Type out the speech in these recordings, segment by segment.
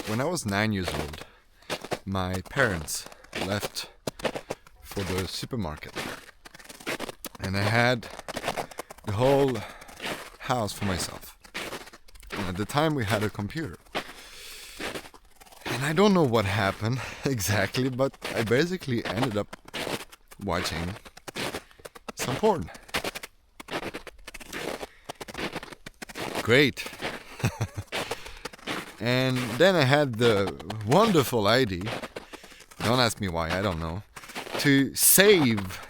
When I was 9 years old, my parents left for the supermarket, and I had the whole house for myself. And at the time we had a computer. And I don't know what happened exactly, but I basically ended up watching some porn. Great. And then I had the wonderful idea, don't ask me why, I don't know, to save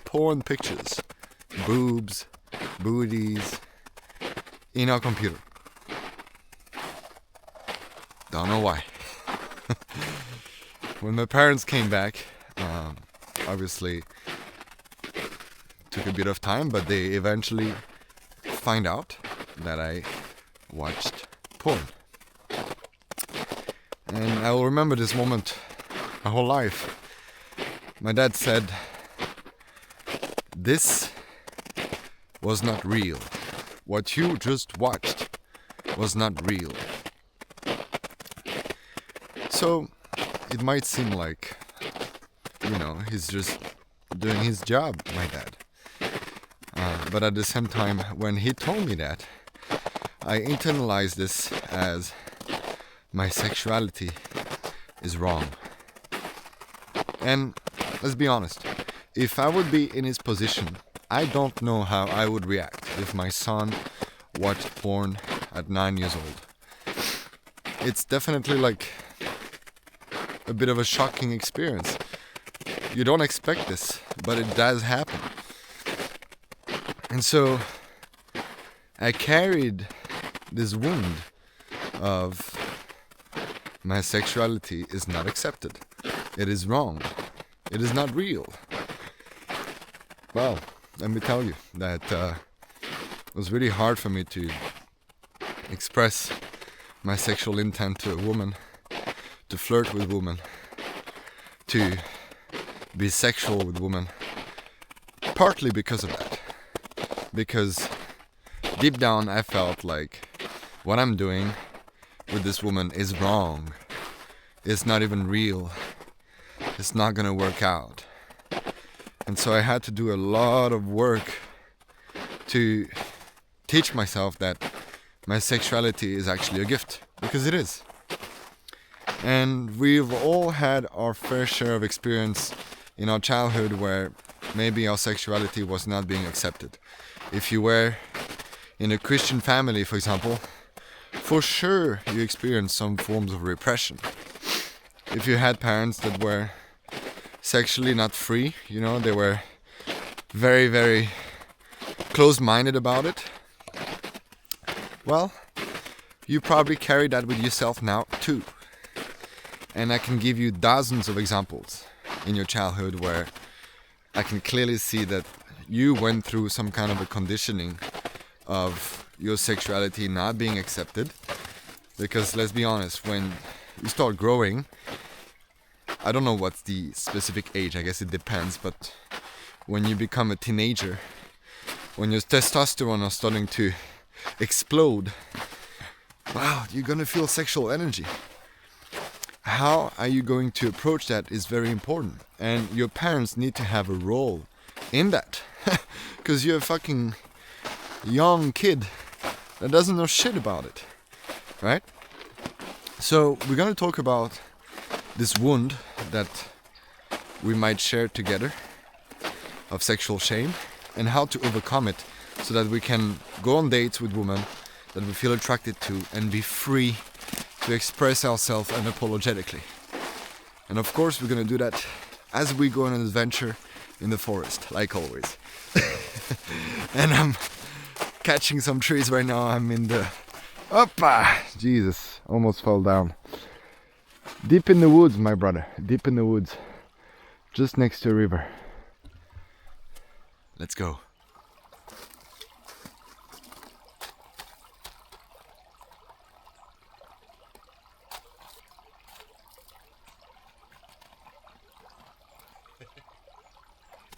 porn pictures, boobs, booties, in our computer. Don't know why. When my parents came back, obviously took a bit of time, but they eventually find out that I watched porn. And I will remember this moment my whole life. My dad said, "This was not real. What you just watched was not real." So it might seem like, he's just doing his job, my dad. But at the same time, when he told me that, I internalized this as my sexuality is wrong. And let's be honest, if I would be in his position, I don't know how I would react if my son watched porn at 9 years old. It's definitely like a bit of a shocking experience. You don't expect this, but it does happen. And so I carried this wound of my sexuality is not accepted. It is wrong. It is not real. Well, let me tell you that it was really hard for me to express my sexual intent to a woman, to flirt with women, to be sexual with women, partly because of that. Because deep down I felt like what I'm doing with this woman is wrong. It's not even real. It's not gonna work out. And so I had to do a lot of work to teach myself that my sexuality is actually a gift, because it is. And we've all had our fair share of experience in our childhood where maybe our sexuality was not being accepted. If you were in a Christian family, for example, for sure you experienced some forms of repression. If you had parents that were sexually not free, they were very, very close-minded about it, well, you probably carry that with yourself now too. And I can give you dozens of examples in your childhood where I can clearly see that you went through some kind of a conditioning of your sexuality not being accepted. Because let's be honest, when you start growing, I don't know what's the specific age, I guess it depends, but when you become a teenager, when your testosterone is starting to explode, wow, you're gonna feel sexual energy. How are you going to approach that is very important, and your parents need to have a role in that. Because you're a fucking young kid that doesn't know shit about it, right? So we're gonna talk about this wound that we might share together of sexual shame and how to overcome it so that we can go on dates with women that we feel attracted to and be free to express ourselves unapologetically. And of course we're gonna do that as we go on an adventure in the forest, like always. And I'm catching some trees right now. I'm in the... Oppa! Jesus, almost fell down. Deep in the woods, my brother. Deep in the woods. Just next to a river. Let's go.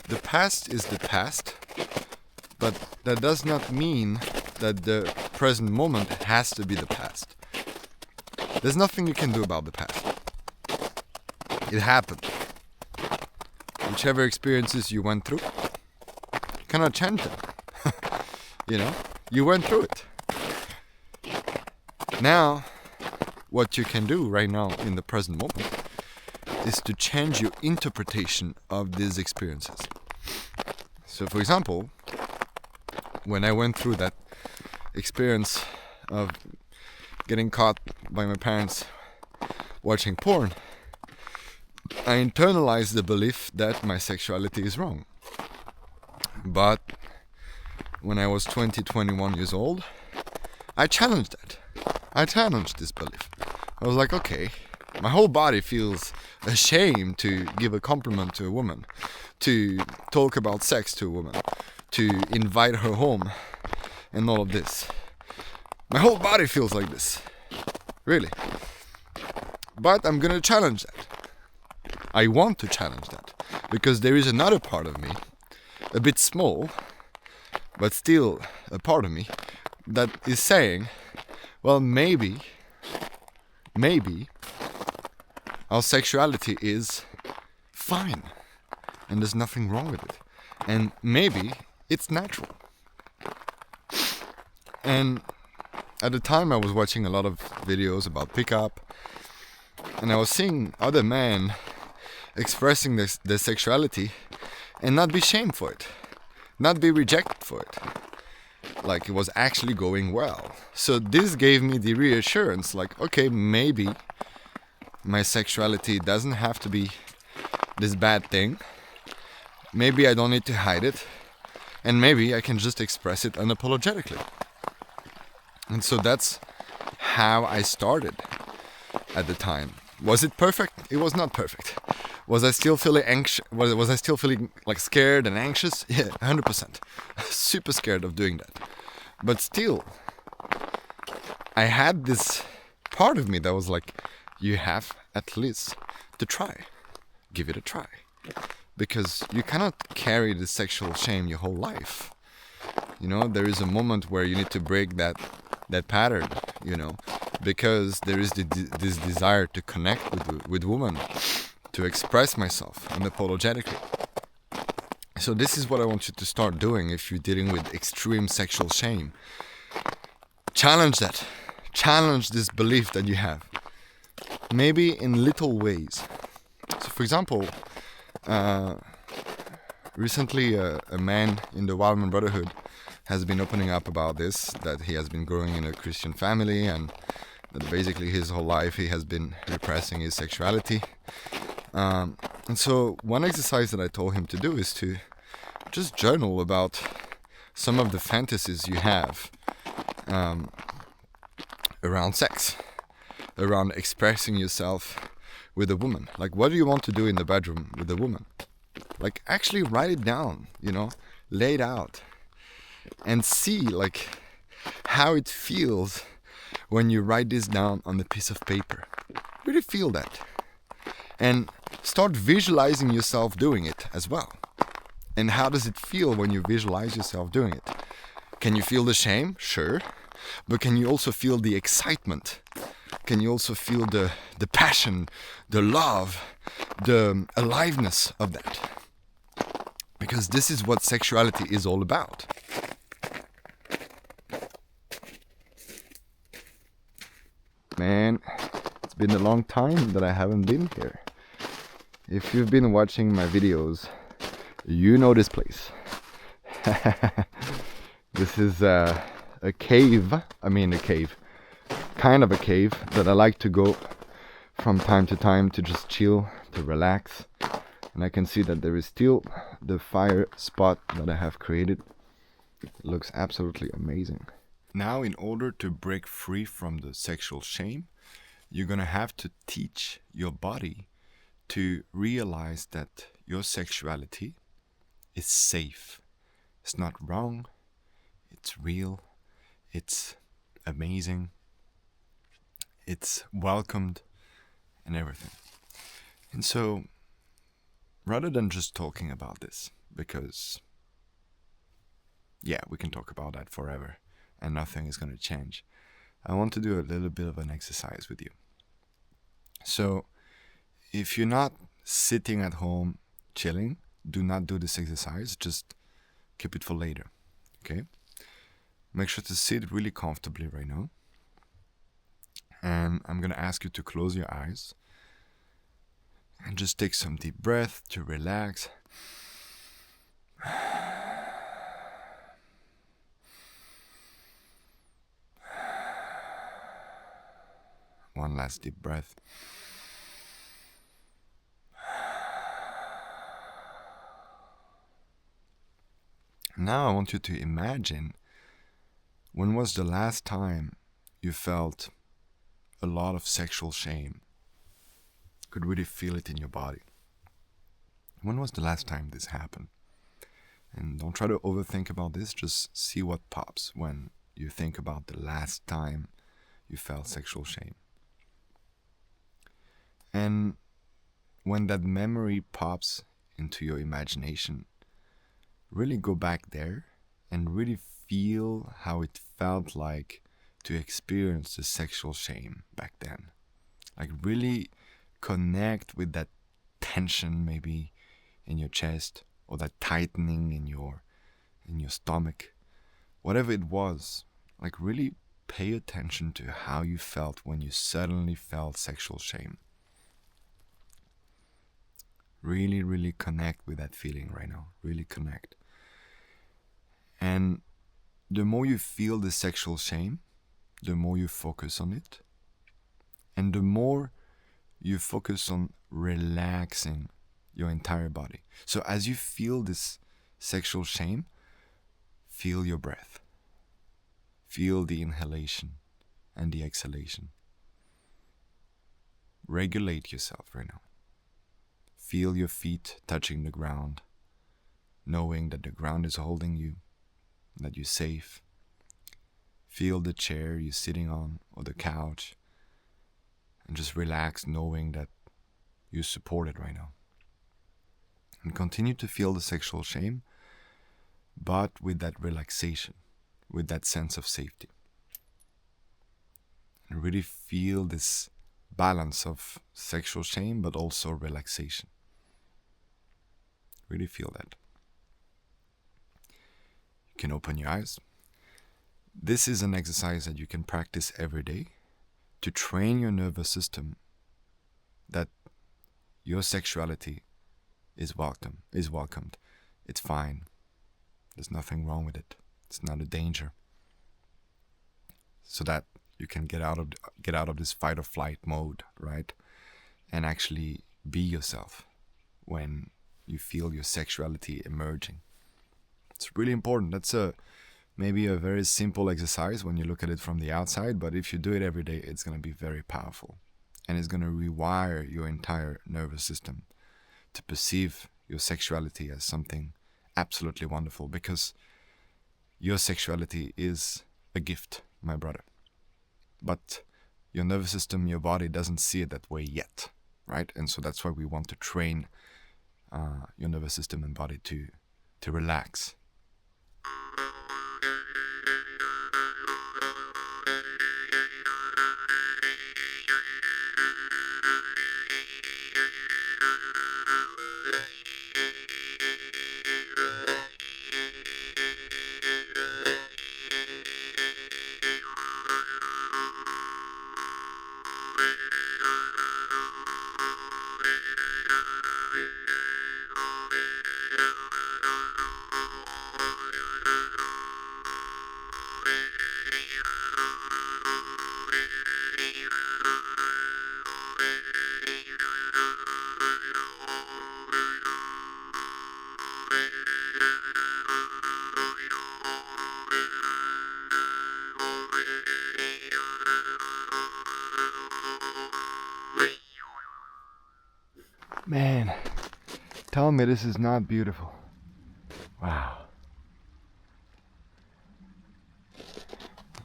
The past is the past, but that does not mean that the present moment has to be the past. There's nothing you can do about the past. It happened. Whichever experiences you went through, you cannot change them. You know, you went through it. Now, what you can do right now in the present moment is to change your interpretation of these experiences. So, for example, when I went through that experience of getting caught by my parents watching porn, I internalized the belief that my sexuality is wrong. But when I was 20, 21 years old, I challenged that. I challenged this belief. I was like, okay, my whole body feels ashamed to give a compliment to a woman, to talk about sex to a woman, to invite her home, and all of this. My whole body feels like this. Really. But I'm gonna challenge that. I want to challenge that. Because there is another part of me, a bit small, but still a part of me, that is saying, well, maybe our sexuality is fine and there's nothing wrong with it, and maybe it's natural. And at the time I was watching a lot of videos about pickup, and I was seeing other men expressing their sexuality and not be shamed for it, not be rejected for it, like it was actually going well. So this gave me the reassurance, like, okay, maybe my sexuality doesn't have to be this bad thing. Maybe I don't need to hide it, and maybe I can just express it unapologetically. And so that's how I started at the time. Was it perfect? It was not perfect. Was I still feeling anxious? Was I still feeling like scared and anxious? Yeah, 100%. Super scared of doing that. But still, I had this part of me that was like, you have at least to try. Give it a try. Because you cannot carry the sexual shame your whole life. You know, there is a moment where you need to break that pattern, you know, because there is this desire to connect with women, to express myself unapologetically. So this is what I want you to start doing if you're dealing with extreme sexual shame. Challenge that. Challenge this belief that you have. Maybe in little ways. So for example, recently a man in the Wildman Brotherhood has been opening up about this, that he has been growing in a Christian family and that basically his whole life he has been repressing his sexuality. And so one exercise that I told him to do is to just journal about some of the fantasies you have around sex, around expressing yourself with a woman. Like, what do you want to do in the bedroom with a woman? Like, actually write it down, you know, lay it out and see like how it feels when you write this down on a piece of paper. Really feel that. And start visualizing yourself doing it as well. And how does it feel when you visualize yourself doing it? Can you feel the shame? Sure. But can you also feel the excitement? Can you also feel the passion, the love, the aliveness of that? Because this is what sexuality is all about. Man, it's been a long time that I haven't been here. If you've been watching my videos, you know this place. This is a cave. Kind of a cave that I like to go from time to time to just chill, to relax. And I can see that there is still the fire spot that I have created. It looks absolutely amazing. Now, in order to break free from the sexual shame, you're gonna have to teach your body to realize that your sexuality is safe. It's not wrong, it's real, it's amazing, it's welcomed, and everything. And so, rather than just talking about this, because, yeah, we can talk about that forever, and nothing is going to change, I want to do a little bit of an exercise with you. So if you're not sitting at home chilling, do not do this exercise. Just keep it for later. Okay? Make sure to sit really comfortably right now. And I'm going to ask you to close your eyes and just take some deep breath to relax. One last deep breath. Now I want you to imagine, when was the last time you felt a lot of sexual shame? Could really feel it in your body. When was the last time this happened? And don't try to overthink about this, just see what pops when you think about the last time you felt sexual shame. And when that memory pops into your imagination, really go back there and really feel how it felt like to experience the sexual shame back then. Like really connect with that tension maybe in your chest, or that tightening in your stomach. Whatever it was, like really pay attention to how you felt when you suddenly felt sexual shame. Really, really connect with that feeling right now. Really connect. And the more you feel the sexual shame, the more you focus on it. And the more you focus on relaxing your entire body. So as you feel this sexual shame, feel your breath. Feel the inhalation and the exhalation. Regulate yourself right now. Feel your feet touching the ground, knowing that the ground is holding you, that you're safe. Feel the chair you're sitting on or the couch, and just relax knowing that you're supported right now. And continue to feel the sexual shame, but with that relaxation, with that sense of safety. And really feel this balance of sexual shame, but also relaxation. Really feel that. You can open your eyes. This is an exercise that you can practice every day to train your nervous system that your sexuality is welcomed. It's fine. There's nothing wrong with it. It's not a danger. So that you can get out of this fight or flight mode, right? And actually be yourself when you feel your sexuality emerging. It's really important. That's maybe a very simple exercise when you look at it from the outside, but if you do it every day, it's going to be very powerful. And it's going to rewire your entire nervous system to perceive your sexuality as something absolutely wonderful, because your sexuality is a gift, my brother. But your nervous system, your body doesn't see it that way yet, right? And so that's why we want to train your nervous system and body to relax. Man, tell me this is not beautiful. Wow.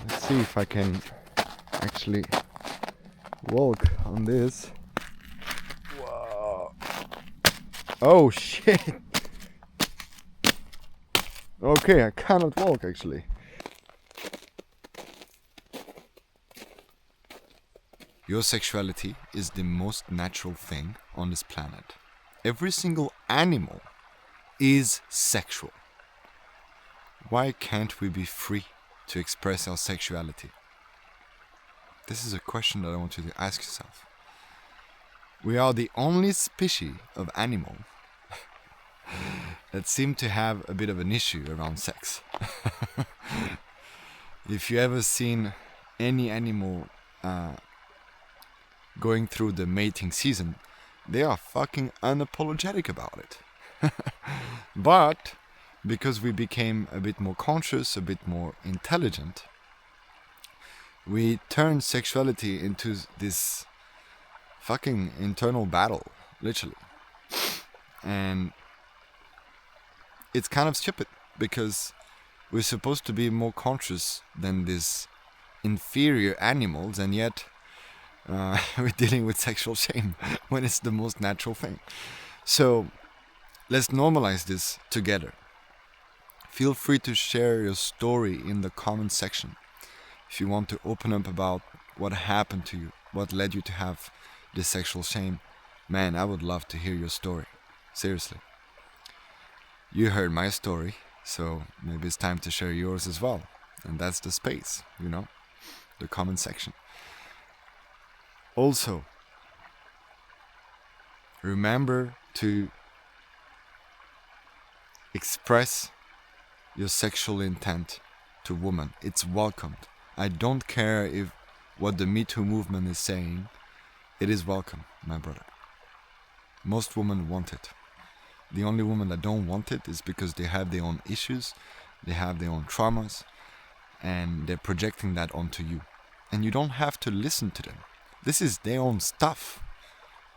Let's see if I can actually walk on this. Whoa. Oh shit. Okay, I cannot walk actually. Your sexuality is the most natural thing on this planet. Every single animal is sexual. Why can't we be free to express our sexuality? This is a question that I want you to ask yourself. We are the only species of animal that seem to have a bit of an issue around sex. If you ever seen any animal going through the mating season, they are fucking unapologetic about it. But because we became a bit more conscious, a bit more intelligent, we turned sexuality into this fucking internal battle, literally. And it's kind of stupid because we're supposed to be more conscious than these inferior animals, and yet we're dealing with sexual shame when it's the most natural thing. So let's normalize this together. Feel free to share your story in the comment section. If you want to open up about what happened to you, what led you to have this sexual shame, man, I would love to hear your story. Seriously. You heard my story, so maybe it's time to share yours as well. And that's the space, the comment section. Also, remember to express your sexual intent to women. It's welcomed. I don't care if what the Me Too movement is saying. It is welcome, my brother. Most women want it. The only women that don't want it is because they have their own issues, they have their own traumas, and they're projecting that onto you. And you don't have to listen to them. This is their own stuff.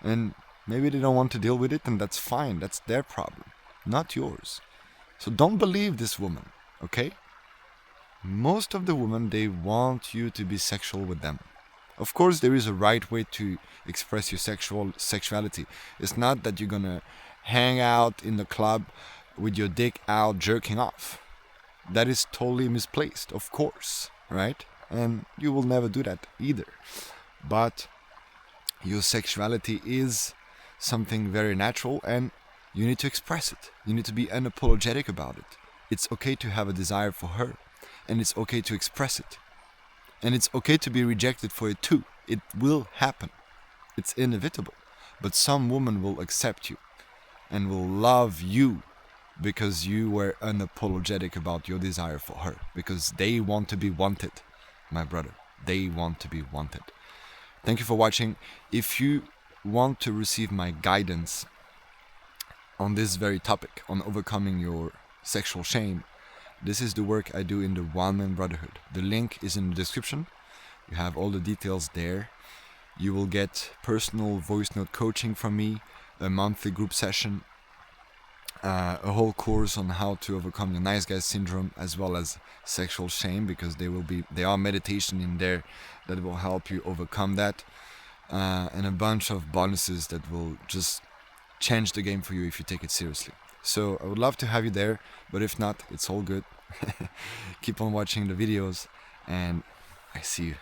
And maybe they don't want to deal with it, and that's fine. That's their problem, not yours. So don't believe this woman, okay? Most of the women, they want you to be sexual with them. Of course, there is a right way to express your sexuality. It's not that you're gonna hang out in the club with your dick out jerking off. That is totally misplaced, of course, right? And you will never do that either. But your sexuality is something very natural, and you need to express it. You need to be unapologetic about it. It's okay to have a desire for her, and it's okay to express it. And it's okay to be rejected for it too. It will happen. It's inevitable. But some woman will accept you and will love you because you were unapologetic about your desire for her. Because they want to be wanted, my brother. They want to be wanted. Thank you for watching. If you want to receive my guidance on this very topic, on overcoming your sexual shame, this is the work I do in the One Man Brotherhood. The link is in the description. You have all the details there. You will get personal voice note coaching from me, a monthly group session, a whole course on how to overcome the nice guy syndrome, as well as sexual shame, because there are meditation in there that will help you overcome that, and a bunch of bonuses that will just change the game for you if you take it seriously. So I would love to have you there, but if not, it's all good. Keep on watching the videos, and I see you.